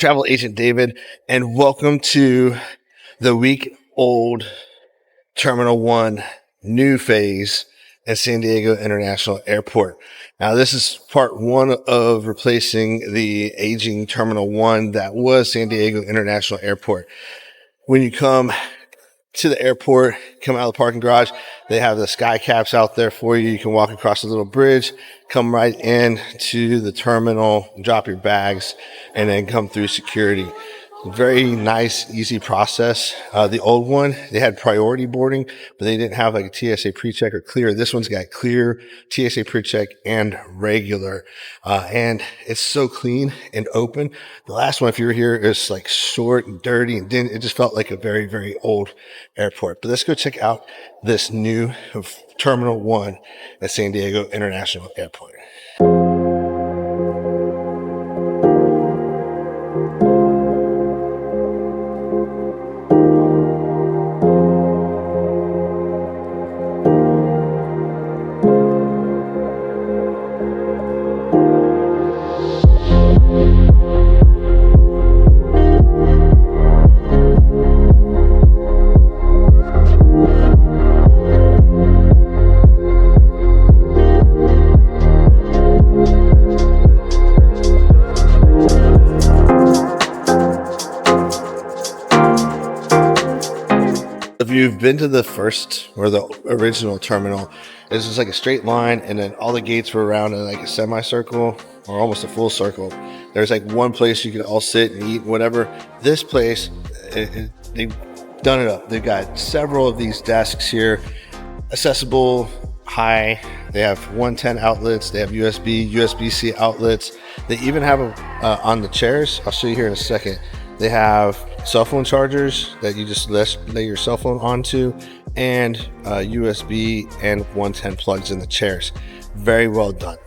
Travel Agent David, and welcome to the week-old Terminal 1 new phase at San Diego International Airport. Now, this is part one of replacing the aging Terminal 1 that was San Diego International Airport. When you come to the airport, come out of the parking garage, they have the sky caps out there for you. You can walk across a little bridge, come right in to the terminal, drop your bags, and then come through security. Very nice, easy process. The old one, they had priority boarding, but they didn't have like a TSA pre-check or clear. This one's got clear, TSA pre-check, and regular. And it's so clean and open. The last one, if you were here, is like short and dirty and it just felt like a very, very old airport. But let's go check out this new Terminal 1 at San Diego International Airport. If you've been to the first or the original terminal, it's just like a straight line, and then all the gates were around in like a semicircle or almost a full circle. There's like one place you could all sit and eat, whatever. This place, they've done it up. They've got several of these desks here, accessible, high. They have 110 outlets. They have USB, USB-C outlets. They even have on the chairs. I'll show you here in a second. They have cell phone chargers that you just lay your cell phone onto, and USB and 110 plugs in the chairs. Very well done.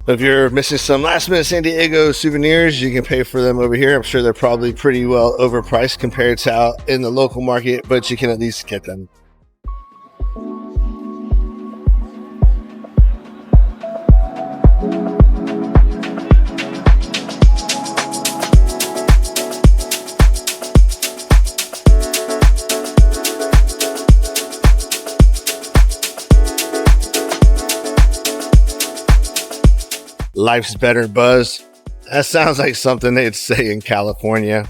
If you're missing some last minute San Diego souvenirs, you can pay for them over here. I'm sure they're probably pretty well overpriced compared to out in the local market, but you can at least get them. Life's better, Buzz. That sounds like something they'd say in California.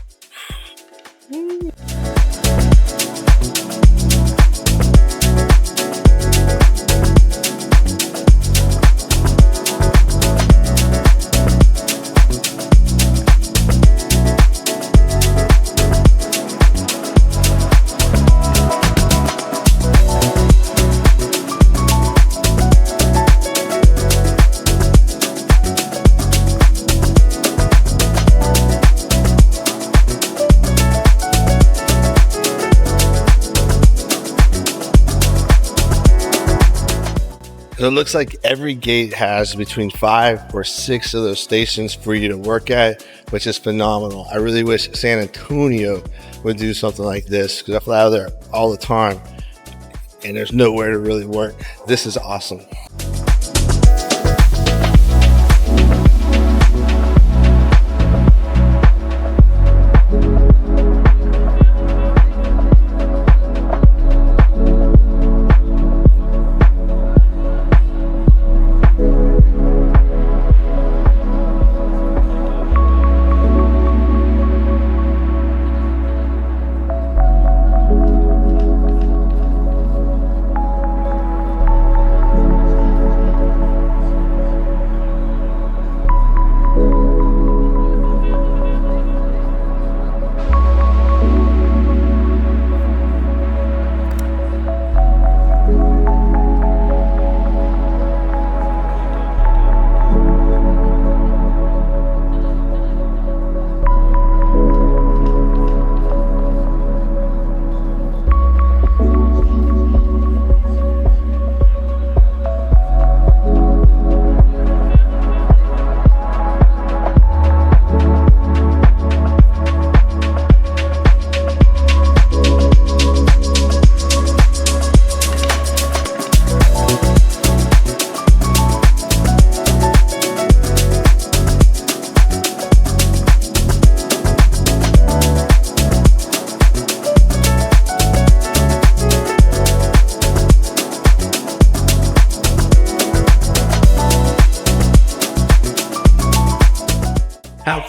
So it looks like every gate has between 5 or 6 of those stations for you to work at, which is phenomenal. I really wish San Antonio would do something like this, because I fly out there all the time and there's nowhere to really work. This is awesome.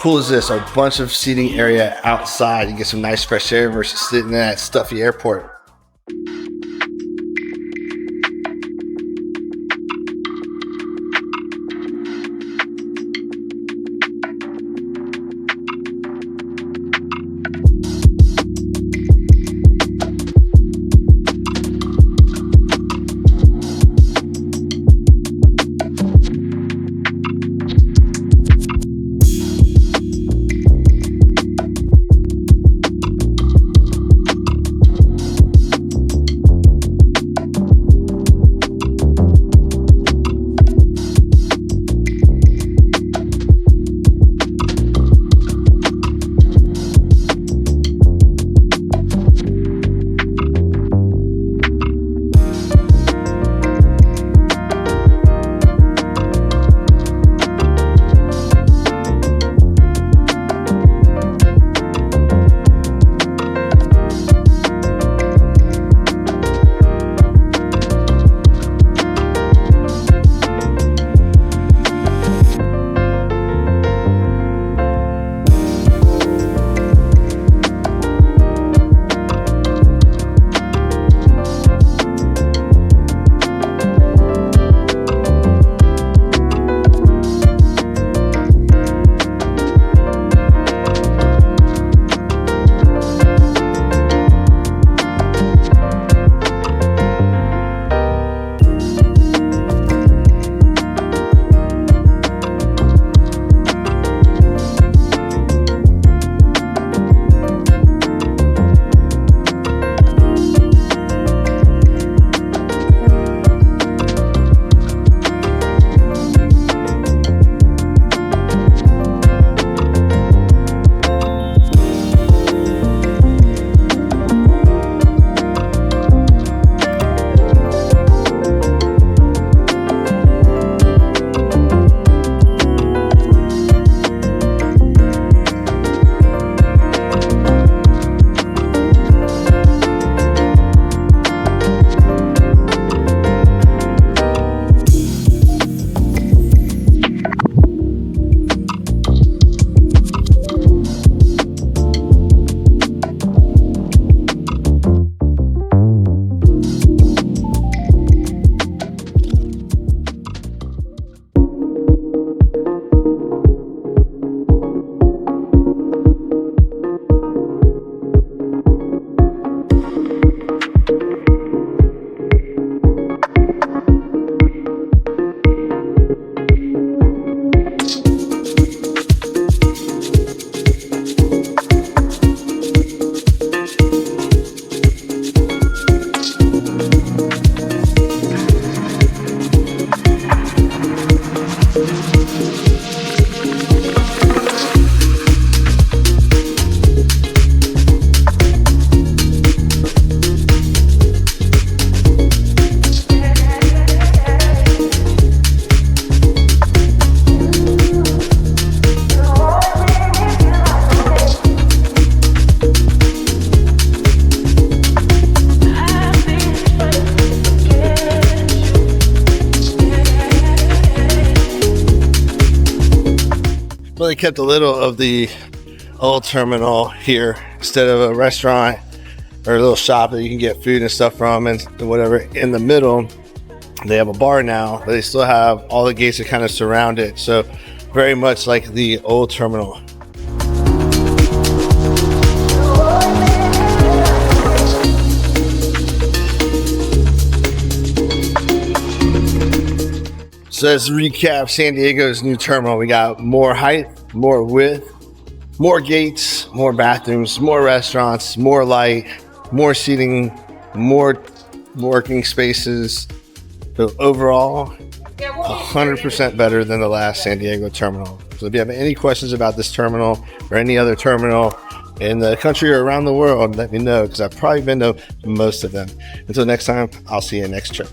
cool is this? A bunch of seating area outside. You get some nice fresh air versus sitting in that stuffy airport. Well, they kept a little of the old terminal here instead of a restaurant or a little shop that you can get food and stuff from and whatever. In the middle, they have a bar now, but they still have all the gates that kind of surround it. So very much like the old terminal. So let's recap San Diego's new terminal. We got more height, more width, more gates, more bathrooms, more restaurants, more light, more seating, more working spaces. So overall, 100% better than the last San Diego terminal. So if you have any questions about this terminal or any other terminal in the country or around the world, let me know, because I've probably been to most of them. Until next time, I'll see you next trip.